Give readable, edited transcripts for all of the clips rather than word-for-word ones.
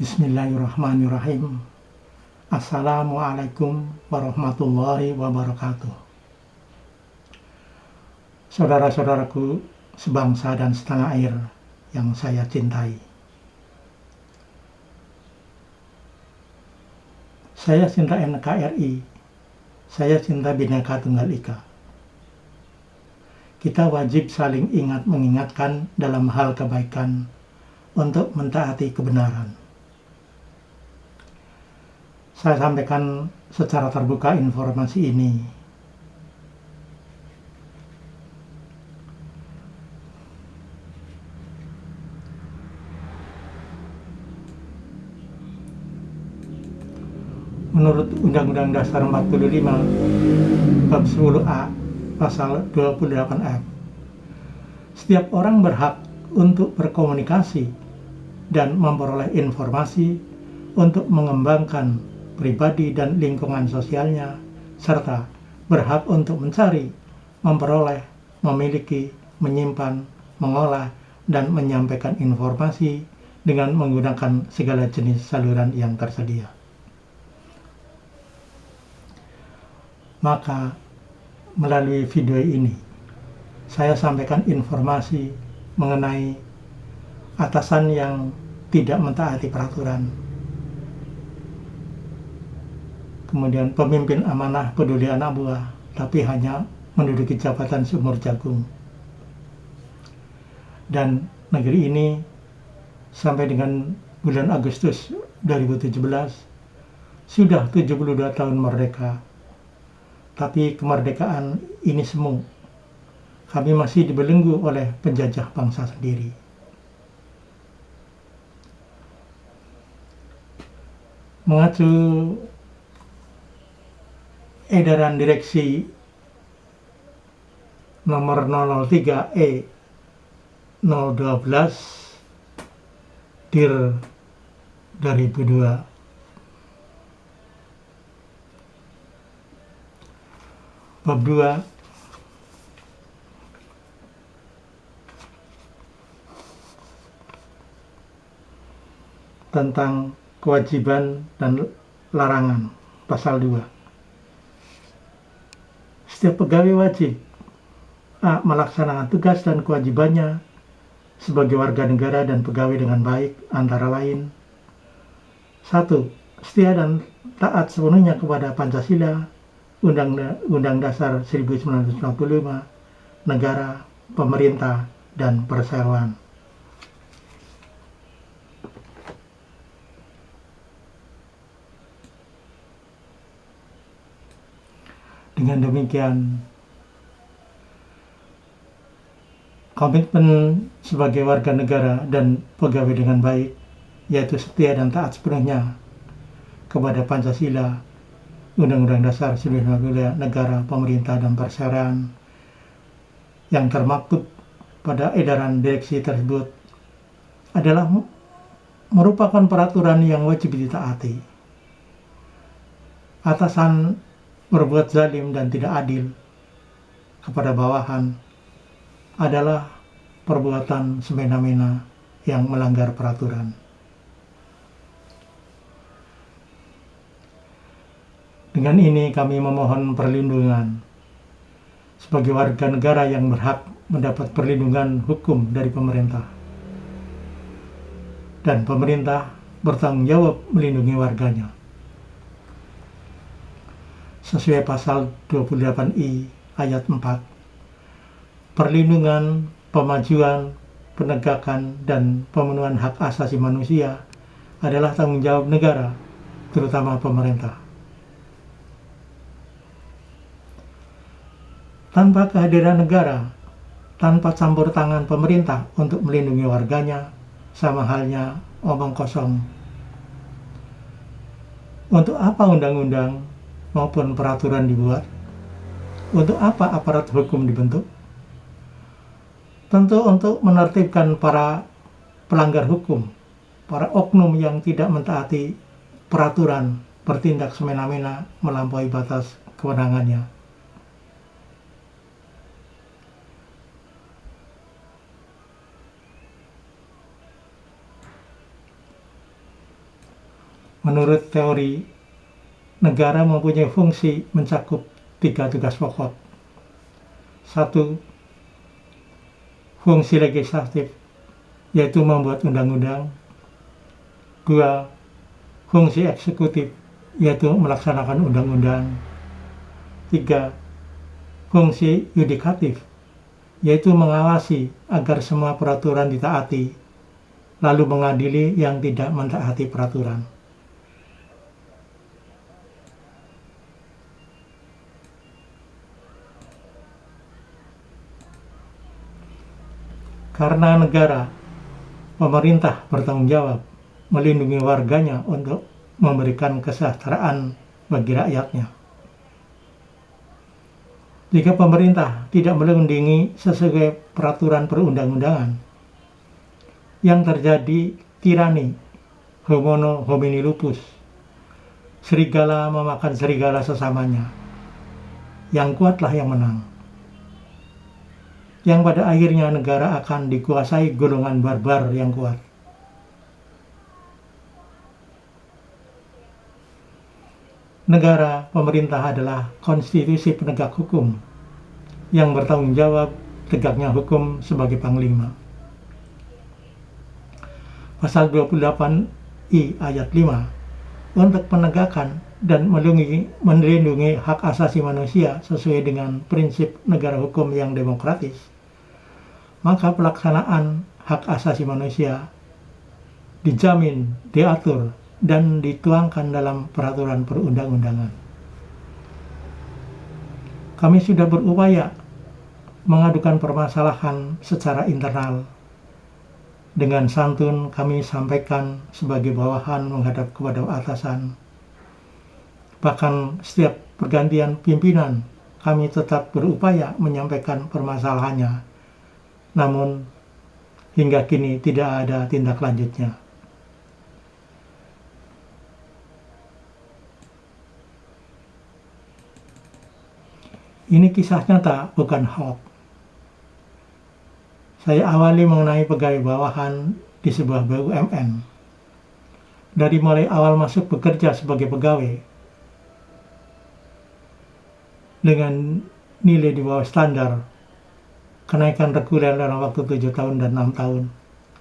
Bismillahirrahmanirrahim. Assalamualaikum warahmatullahi wabarakatuh. Saudara-saudaraku sebangsa dan setanah air yang saya cintai. Saya cinta NKRI. Saya cinta Bhinneka Tunggal Ika. Kita wajib saling ingat mengingatkan dalam hal kebaikan untuk mentaati kebenaran. Saya sampaikan secara terbuka informasi ini. Menurut Undang-Undang Dasar 45 Bab 10A Pasal 28F, setiap orang berhak untuk berkomunikasi dan memperoleh informasi untuk mengembangkan pribadi dan lingkungan sosialnya, serta berhak untuk mencari, memperoleh, memiliki, menyimpan, mengolah, dan menyampaikan informasi dengan menggunakan segala jenis saluran yang tersedia. Maka, melalui video ini, saya sampaikan informasi mengenai atasan yang tidak mentaati peraturan, kemudian pemimpin amanah peduli anak buah, tapi hanya menduduki jabatan seumur jagung. Dan negeri ini sampai dengan bulan Agustus 2017 sudah 72 tahun merdeka. Tapi kemerdekaan ini semu. Kami masih dibelenggu oleh penjajah bangsa sendiri. Mengacu edaran direksi nomor 003E 012 Dir 2002 Bab 2 tentang kewajiban dan larangan, pasal 2. Setiap pegawai wajib A. Melaksanakan tugas dan kewajibannya sebagai warga negara dan pegawai dengan baik, antara lain 1. Setia dan taat sepenuhnya kepada Pancasila, Undang Dasar 1945, negara, pemerintah, dan perseroan. Dengan demikian, komitmen sebagai warga negara dan pegawai dengan baik, yaitu setia dan taat sepenuhnya kepada Pancasila, Undang-Undang Dasar 1945, negara, pemerintah, dan perseroan, yang termaktub pada edaran direksi tersebut adalah merupakan peraturan yang wajib ditaati. Atasan berbuat zalim dan tidak adil kepada bawahan adalah perbuatan semena-mena yang melanggar peraturan. Dengan ini kami memohon perlindungan sebagai warga negara yang berhak mendapat perlindungan hukum dari pemerintah. Dan pemerintah bertanggung jawab melindungi warganya. Sesuai pasal 28I ayat 4, perlindungan, pemajuan, penegakan, dan pemenuhan hak asasi manusia adalah tanggung jawab negara, terutama pemerintah. Tanpa kehadiran negara, tanpa campur tangan pemerintah untuk melindungi warganya, sama halnya omong kosong. Untuk apa undang-undang maupun peraturan dibuat? Untuk apa aparat hukum dibentuk? Tentu untuk menertibkan para pelanggar hukum, para oknum yang tidak mentaati peraturan, bertindak semena-mena melampaui batas kewenangannya. Menurut teori, negara mempunyai fungsi mencakup 3 tugas pokok. 1. Fungsi legislatif, yaitu membuat undang-undang. 2. Fungsi eksekutif, yaitu melaksanakan undang-undang. 3. Fungsi yudikatif, yaitu mengawasi agar semua peraturan ditaati, lalu mengadili yang tidak mentaati peraturan. Karena negara, pemerintah bertanggung jawab melindungi warganya untuk memberikan kesejahteraan bagi rakyatnya. Jika pemerintah tidak melindungi sesuai peraturan perundang-undangan, yang terjadi tirani, homono homini lupus, serigala memakan serigala sesamanya, yang kuatlah yang menang. Yang pada akhirnya negara akan dikuasai golongan barbar yang kuat. Negara, pemerintah adalah konstitusi penegak hukum yang bertanggung jawab tegaknya hukum sebagai panglima. Pasal 28I ayat 5 untuk penegakan dan melindungi hak asasi manusia sesuai dengan prinsip negara hukum yang demokratis, maka pelaksanaan hak asasi manusia dijamin, diatur, dan dituangkan dalam peraturan perundang-undangan. Kami sudah berupaya mengadukan permasalahan secara internal. Dengan santun kami sampaikan sebagai bawahan menghadap kepada atasan. Bahkan setiap pergantian pimpinan, kami tetap berupaya menyampaikan permasalahannya. Namun, hingga kini tidak ada tindak lanjutnya. Ini kisah nyata, bukan hoax. Saya awali mengenai pegawai bawahan di sebuah BUMN. Dari mulai awal masuk bekerja sebagai pegawai, dengan nilai di bawah standar, kenaikan reguler dalam waktu 7 tahun dan 6 tahun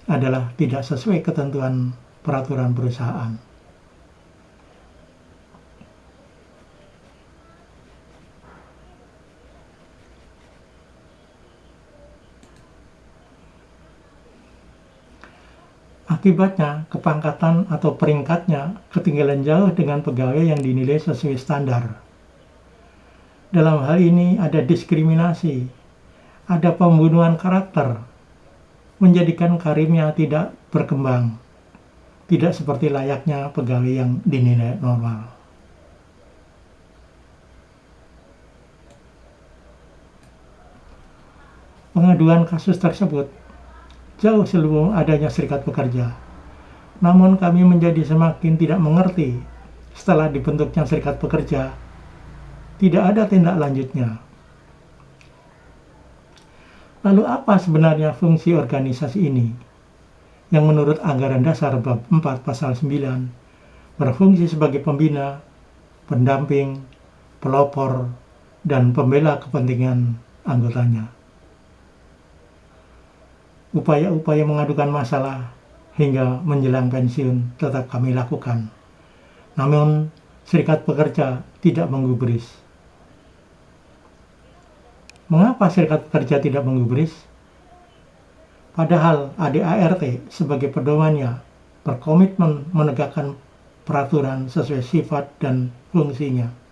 adalah tidak sesuai ketentuan peraturan perusahaan. Akibatnya, kepangkatan atau peringkatnya ketinggalan jauh dengan pegawai yang dinilai sesuai standar. Dalam hal ini ada diskriminasi, ada pembunuhan karakter, menjadikan karirnya tidak berkembang, tidak seperti layaknya pegawai yang dinilai normal. Pengaduan kasus tersebut jauh sebelum adanya serikat pekerja. Namun kami menjadi semakin tidak mengerti setelah dibentuknya serikat pekerja. Tidak ada tindak lanjutnya. Lalu apa sebenarnya fungsi organisasi ini? Yang menurut Anggaran Dasar Bab 4 Pasal 9 berfungsi sebagai pembina, pendamping, pelopor, dan pembela kepentingan anggotanya. Upaya-upaya mengadukan masalah hingga menjelang pensiun tetap kami lakukan. Namun, serikat pekerja tidak menggubris. Mengapa serikat pekerja tidak menggubris? Padahal ADART sebagai pedomannya berkomitmen menegakkan peraturan sesuai sifat dan fungsinya.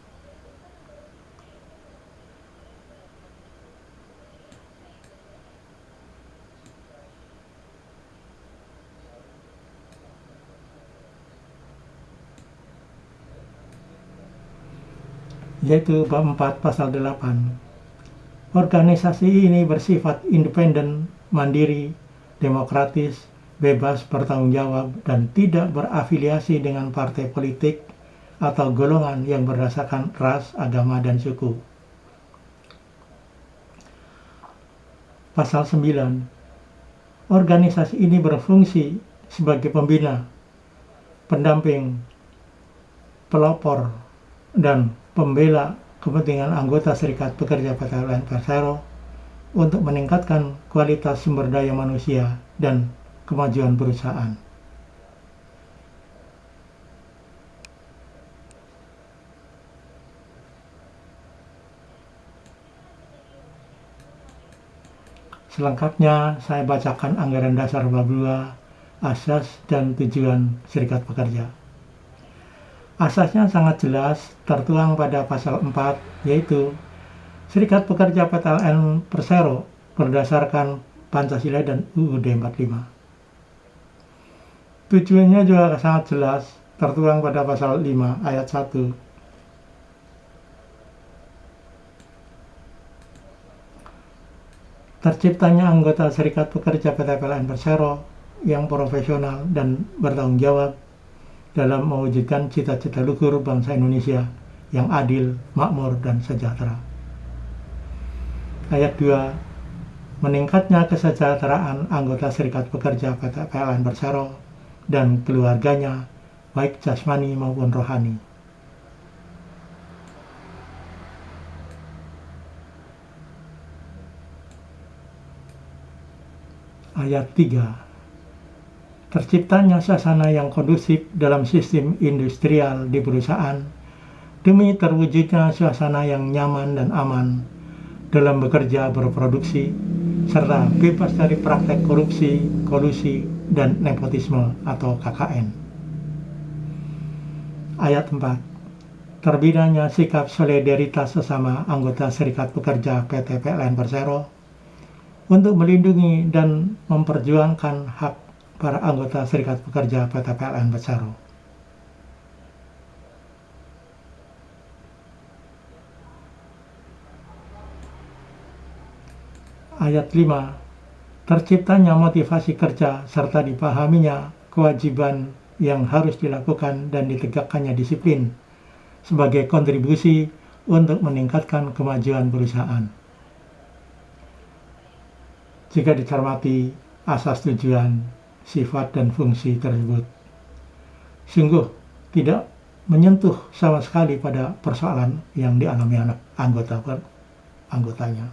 Yaitu bab 4 pasal 8. Organisasi ini bersifat independen, mandiri, demokratis, bebas bertanggung jawab, dan tidak berafiliasi dengan partai politik atau golongan yang berdasarkan ras, agama, dan suku. Pasal 9. Organisasi ini berfungsi sebagai pembina, pendamping, pelopor dan pembela kepentingan anggota Serikat Pekerja PTPLN Persero untuk meningkatkan kualitas sumber daya manusia dan kemajuan perusahaan. Selengkapnya saya bacakan anggaran dasar bab 2, asas dan tujuan Serikat Pekerja. Asasnya sangat jelas tertuang pada pasal 4, yaitu Serikat Pekerja PTPLN Persero berdasarkan Pancasila dan UUD 45. Tujuannya juga sangat jelas tertuang pada pasal 5 ayat 1. Terciptanya anggota Serikat Pekerja PTPLN Persero yang profesional dan bertanggung jawab dalam mewujudkan cita-cita luhur bangsa Indonesia yang adil, makmur, dan sejahtera. Ayat 2. Meningkatnya kesejahteraan anggota Serikat Pekerja PTPLN Persero dan keluarganya, baik jasmani maupun rohani. Ayat 3. Terciptanya suasana yang kondusif dalam sistem industrial di perusahaan demi terwujudnya suasana yang nyaman dan aman dalam bekerja berproduksi serta bebas dari praktek korupsi, kolusi, dan nepotisme atau KKN. Ayat 4. Terbinanya sikap solidaritas sesama anggota Serikat Pekerja PTPLN Persero untuk melindungi dan memperjuangkan hak para anggota Serikat Pekerja PTPLN Persero. Ayat 5. Terciptanya motivasi kerja serta dipahaminya kewajiban yang harus dilakukan dan ditegakkannya disiplin sebagai kontribusi untuk meningkatkan kemajuan perusahaan. Jika dicermati asas tujuan, sifat, dan fungsi tersebut, sungguh tidak menyentuh sama sekali pada persoalan yang dialami anggotanya,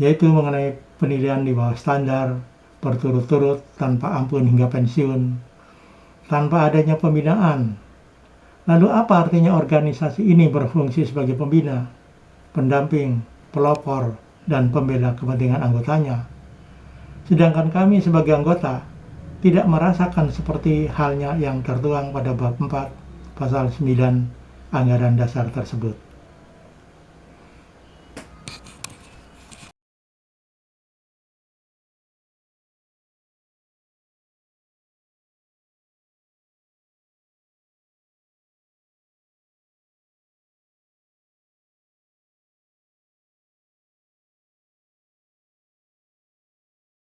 yaitu mengenai penilaian di bawah standar, berturut-turut, tanpa ampun hingga pensiun, tanpa adanya pembinaan. Lalu apa artinya organisasi ini berfungsi sebagai pembina, pendamping, pelopor, dan pembela kepentingan anggotanya? Sedangkan kami sebagai anggota tidak merasakan seperti halnya yang tertuang pada bab 4 pasal 9 anggaran dasar tersebut.